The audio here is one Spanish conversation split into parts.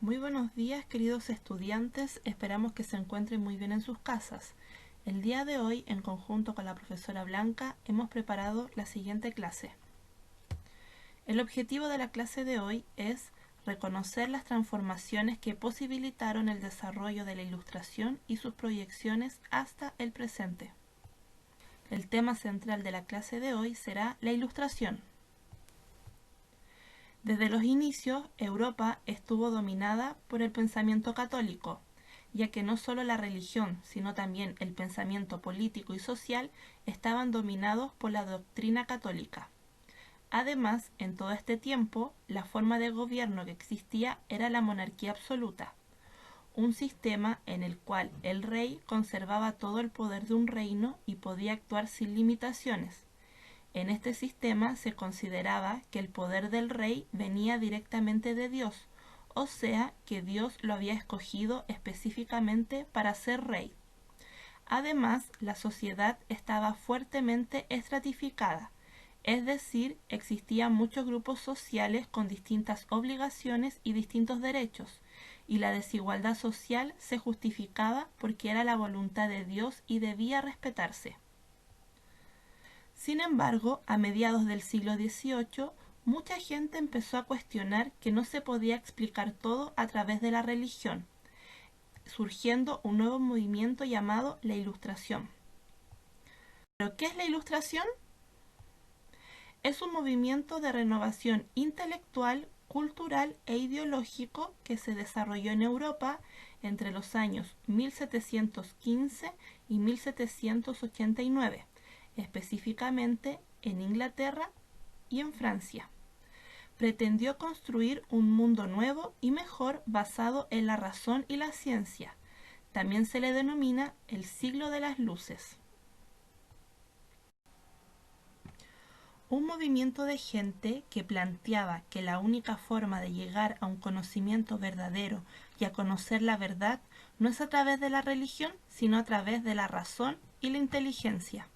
Muy buenos días, queridos estudiantes, esperamos que se encuentren muy bien en sus casas. El día de hoy, en conjunto con la profesora Blanca, hemos preparado la siguiente clase. El objetivo de la clase de hoy es reconocer las transformaciones que posibilitaron el desarrollo de la Ilustración y sus proyecciones hasta el presente. El tema central de la clase de hoy será la Ilustración. Desde los inicios, Europa estuvo dominada por el pensamiento católico, ya que no solo la religión, sino también el pensamiento político y social estaban dominados por la doctrina católica. Además, en todo este tiempo, la forma de gobierno que existía era la monarquía absoluta, un sistema en el cual el rey conservaba todo el poder de un reino y podía actuar sin limitaciones. En este sistema se consideraba que el poder del rey venía directamente de Dios, o sea que Dios lo había escogido específicamente para ser rey. Además, la sociedad estaba fuertemente estratificada, es decir, existían muchos grupos sociales con distintas obligaciones y distintos derechos, y la desigualdad social se justificaba porque era la voluntad de Dios y debía respetarse. Sin embargo, a mediados del siglo XVIII, mucha gente empezó a cuestionar que no se podía explicar todo a través de la religión, surgiendo un nuevo movimiento llamado la Ilustración. ¿Pero qué es la Ilustración? Es un movimiento de renovación intelectual, cultural e ideológico que se desarrolló en Europa entre los años 1715 y 1789, específicamente en Inglaterra y en Francia. Pretendió construir un mundo nuevo y mejor basado en la razón y la ciencia. También se le denomina el siglo de las luces. Un movimiento de gente que planteaba que la única forma de llegar a un conocimiento verdadero y a conocer la verdad no es a través de la religión, sino a través de la razón y la inteligencia.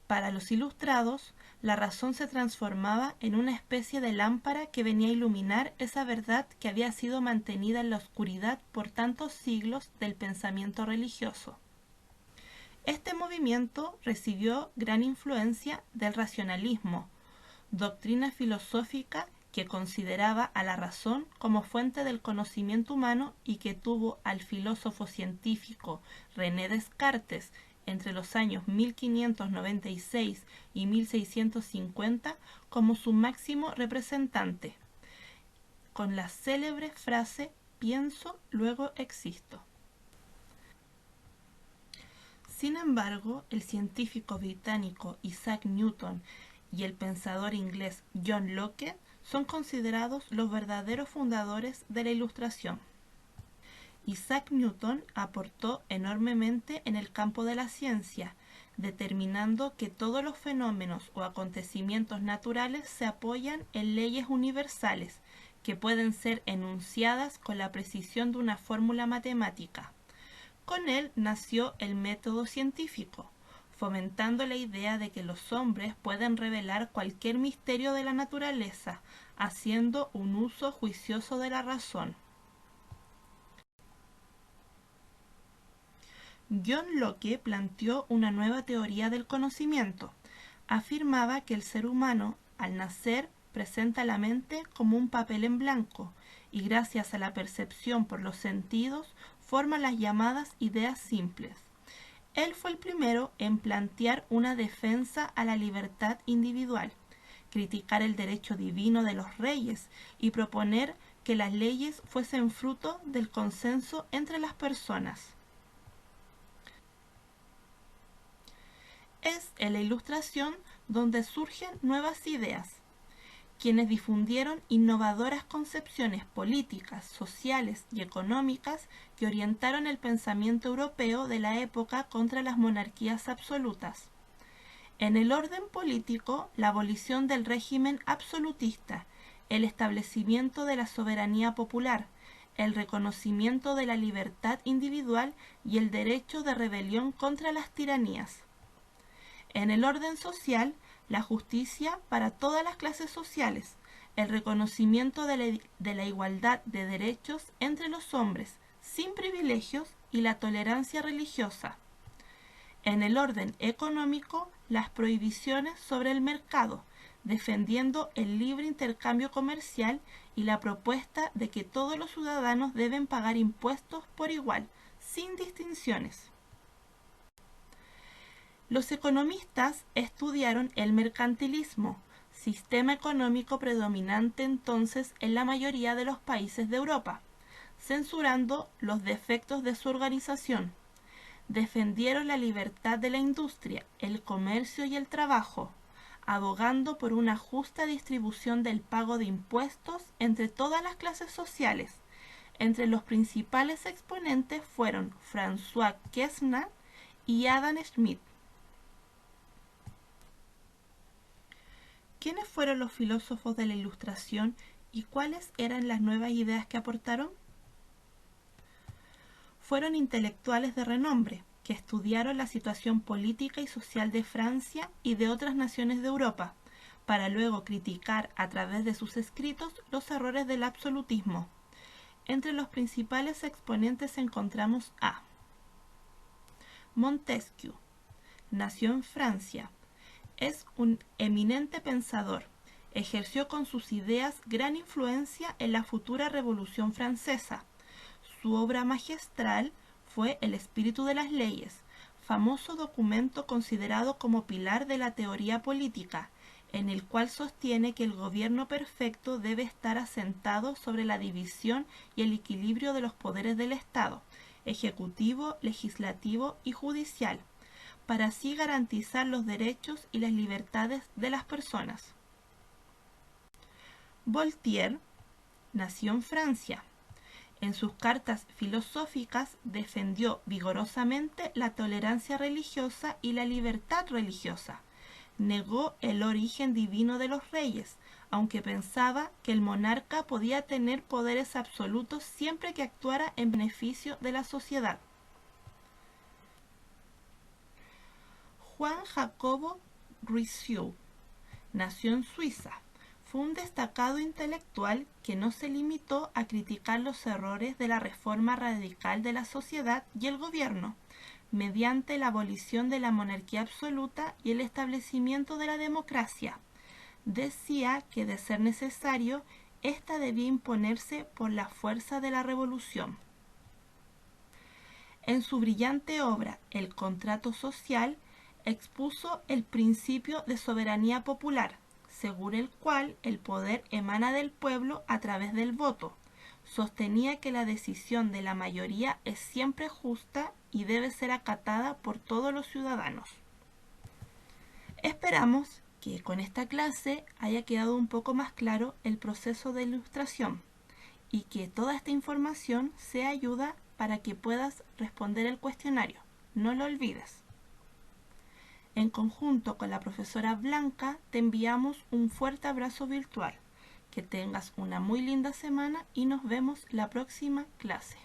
Para los ilustrados, la razón se transformaba en una especie de lámpara que venía a iluminar esa verdad que había sido mantenida en la oscuridad por tantos siglos del pensamiento religioso. Este movimiento recibió gran influencia del racionalismo, doctrina filosófica que consideraba a la razón como fuente del conocimiento humano y que tuvo al filósofo científico René Descartes entre los años 1596 y 1650 como su máximo representante, con la célebre frase «pienso, luego existo». Sin embargo, el científico británico Isaac Newton y el pensador inglés John Locke son considerados los verdaderos fundadores de la Ilustración. Isaac Newton aportó enormemente en el campo de la ciencia, determinando que todos los fenómenos o acontecimientos naturales se apoyan en leyes universales, que pueden ser enunciadas con la precisión de una fórmula matemática. Con él nació el método científico, fomentando la idea de que los hombres pueden revelar cualquier misterio de la naturaleza, haciendo un uso juicioso de la razón. John Locke planteó una nueva teoría del conocimiento. Afirmaba que el ser humano, al nacer, presenta la mente como un papel en blanco y gracias a la percepción por los sentidos forma las llamadas ideas simples. Él fue el primero en plantear una defensa a la libertad individual, criticar el derecho divino de los reyes y proponer que las leyes fuesen fruto del consenso entre las personas. Es en la Ilustración donde surgen nuevas ideas, quienes difundieron innovadoras concepciones políticas, sociales y económicas que orientaron el pensamiento europeo de la época contra las monarquías absolutas. En el orden político, la abolición del régimen absolutista, el establecimiento de la soberanía popular, el reconocimiento de la libertad individual y el derecho de rebelión contra las tiranías. En el orden social, la justicia para todas las clases sociales, el reconocimiento de la igualdad de derechos entre los hombres, sin privilegios, y la tolerancia religiosa. En el orden económico, las prohibiciones sobre el mercado, defendiendo el libre intercambio comercial y la propuesta de que todos los ciudadanos deben pagar impuestos por igual, sin distinciones. Los economistas estudiaron el mercantilismo, sistema económico predominante entonces en la mayoría de los países de Europa, censurando los defectos de su organización. Defendieron la libertad de la industria, el comercio y el trabajo, abogando por una justa distribución del pago de impuestos entre todas las clases sociales. Entre los principales exponentes fueron François Quesnay y Adam Smith. ¿Quiénes fueron los filósofos de la Ilustración y cuáles eran las nuevas ideas que aportaron? Fueron intelectuales de renombre, que estudiaron la situación política y social de Francia y de otras naciones de Europa, para luego criticar a través de sus escritos los errores del absolutismo. Entre los principales exponentes encontramos a Montesquieu. Nació en Francia. Es un eminente pensador. Ejerció con sus ideas gran influencia en la futura Revolución Francesa. Su obra magistral fue El espíritu de las leyes, famoso documento considerado como pilar de la teoría política, en el cual sostiene que el gobierno perfecto debe estar asentado sobre la división y el equilibrio de los poderes del Estado, ejecutivo, legislativo y judicial, para así garantizar los derechos y las libertades de las personas. Voltaire nació en Francia. En sus cartas filosóficas defendió vigorosamente la tolerancia religiosa y la libertad religiosa. Negó el origen divino de los reyes, aunque pensaba que el monarca podía tener poderes absolutos siempre que actuara en beneficio de la sociedad. Juan Jacobo Rousseau nació en Suiza. Fue un destacado intelectual que no se limitó a criticar los errores de la reforma radical de la sociedad y el gobierno, mediante la abolición de la monarquía absoluta y el establecimiento de la democracia. Decía que, de ser necesario, ésta debía imponerse por la fuerza de la revolución. En su brillante obra El contrato social, expuso el principio de soberanía popular, según el cual el poder emana del pueblo a través del voto. Sostenía que la decisión de la mayoría es siempre justa y debe ser acatada por todos los ciudadanos. Esperamos que con esta clase haya quedado un poco más claro el proceso de ilustración y que toda esta información sea ayuda para que puedas responder el cuestionario. No lo olvides. En conjunto con la profesora Blanca, te enviamos un fuerte abrazo virtual. Que tengas una muy linda semana y nos vemos la próxima clase.